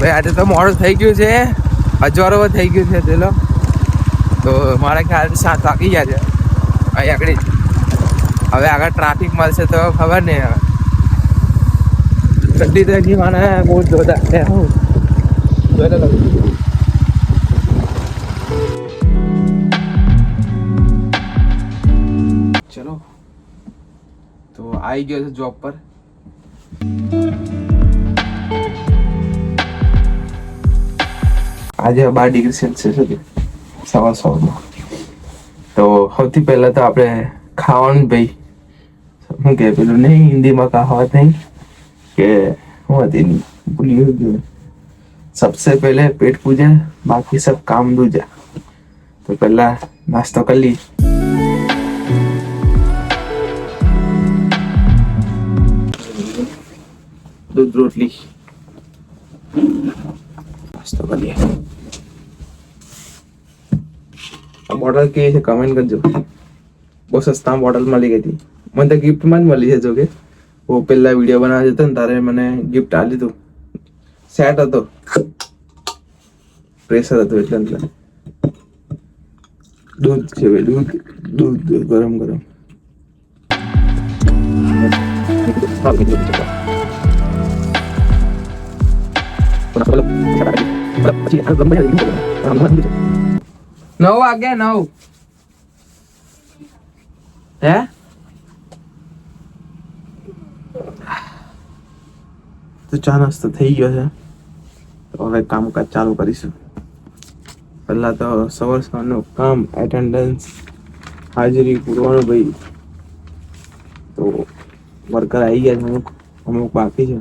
ભાઈ આજે તો મોડું થઈ ગયું છે, અજવાળો થઈ ગયું છે પેલો, તો મારા ખ્યાલથી 7 વાગી ગયા છે અહીં આગળ. હવે આગળ ટ્રાફિક મળશે તો ખબર નહીં. હવે ઠંડી તો હજી મને બહુ જોરદાર છે. હું ચલો તો આવી ગયો છે જોબ પર. આજે 12 ડિગ્રી સેલ્સિયસ હતી સવારમાં. તો સૌથી પહેલા તો આપણે ખાવાનું ભાઈ શું કે પેલું નહીં હિન્દીમાં કહાવત નહીં કે શું હતી નહીં ભૂલી ગયું. सबसे पहले पेट पूजा बाकी सब काम दूजा. तो पहला नाश्ता कर ली. दूध रोटली नाश्ता कर लिया. બોટલ કે છે કમેન્ટ કરજો. બહુ સસ્તા બોટલ મળી ગઈ હતી. મને તો ગિફ્ટમાં જ મળી છે. જો કે હું પહેલા વિડીયો બનાવવા જતો ને તારે મને ગિફ્ટ આપી દીધું. સેટ હતો, પ્રેશર હતું એટલે દૂધ છે ભાઈ, દૂધ ગરમ ગરમ. નવ વાગ્યા 9 હે તો ચા નાસ્તો થઈ ગયો છે. તો હવે કામકાજ ચાલુ કરીશું. પહેલા તો સવારનું કામ એટેન્ડન્સ હાજરી પૂરવાનું ભાઈ. તો વર્કર આવી ગયા છે, અમુક બાકી છે,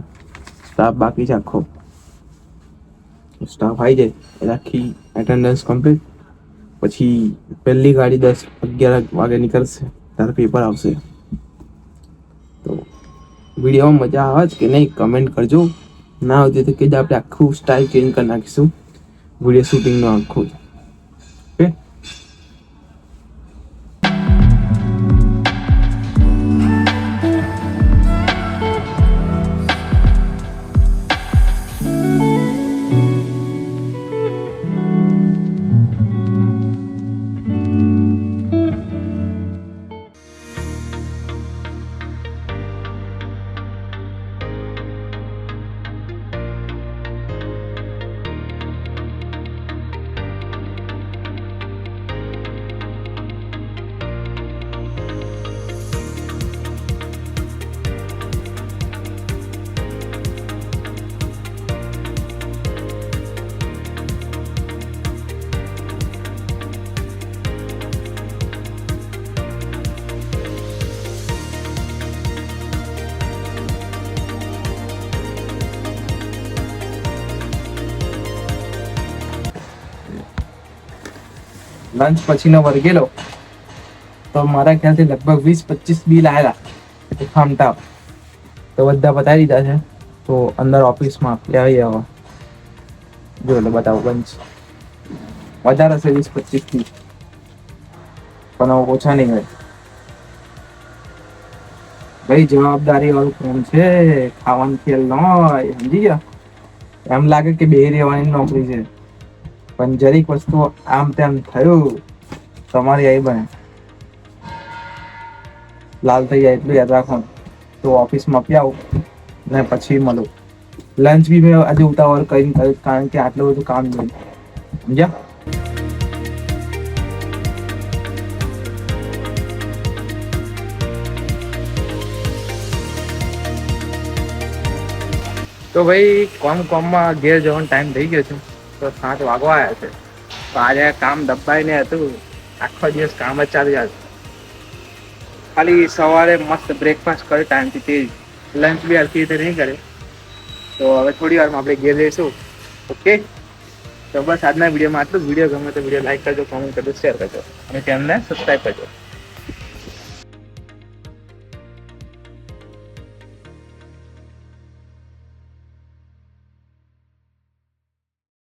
સ્ટાફ બાકી છે. આખો સ્ટાફ આવી જાય એટલે આખી એટેન્ડન્સ કમ્પ્લીટ. પછી પહેલી ગાડી 10-11 વાગે નીકળશે, ત્યારે પેપર આવશે. તો વિડીયોમાં મજા આવે છે કે નહીં કમેન્ટ કરજો. ના આવતી તો કે આપણે આખું સ્ટાઇલ ચેન્જ કરી નાખીશું વિડીયો શૂટિંગનો આખું. ઓકે લંચ પછીનો વર્ગેલો તો મારા ખ્યાલથી લગભગ 20-25 બિલ આવેલા ખામટા. તો બધા બતાવી દીધા છે. તો અંદર ઓફિસમાં લેવાઈ આવો. જો એટલે બતાવો લંચ વધારે છે 20-25 થી, પણ ઓછા નહીં હોય ભાઈ. જવાબદારી વાળું કામ છે, ખાવાનું ખેલ ન હોય. સમજી ગયા? એમ લાગે કે બેહી રહેવાની નોકરી છે, પણ જરીક વસ્તુ આમ તેમ થયું તમારી આવી બને લાલ થઈ જાય એટલું યાદ રાખો. તો ઓફિસમાં આપી આવું ને પછી મળું. લંચ બી મેં આજે ઉતાવળ કરીને કર્યું કારણ કે આટલું બધું કામ નહીં. સમજ્યા? તો ભાઈ કોમમાં ઘેર જવાનો ટાઈમ થઈ ગયો છે. તો 7 વાગવા આવ્યા છે. તો આજે કામ દબાઈને હતું, આખો દિવસ કામ જ ચાલી જાય. ખાલી સવારે મસ્ત બ્રેકફાસ્ટ કરે ટાઈમથી, તે લંચ બી હરખી રીતે નહીં કરે. તો હવે થોડી વારમાં આપણે ઘેર જઈશું. ઓકે, તો બસ આજના વિડીયોમાં આટલું જ. વિડીયો ગમે તો વિડીયો લાઈક કરજો, કોમેન્ટ કરજો, શેર કરજો અને ચેનલને સબસ્ક્રાઈબ કરજો.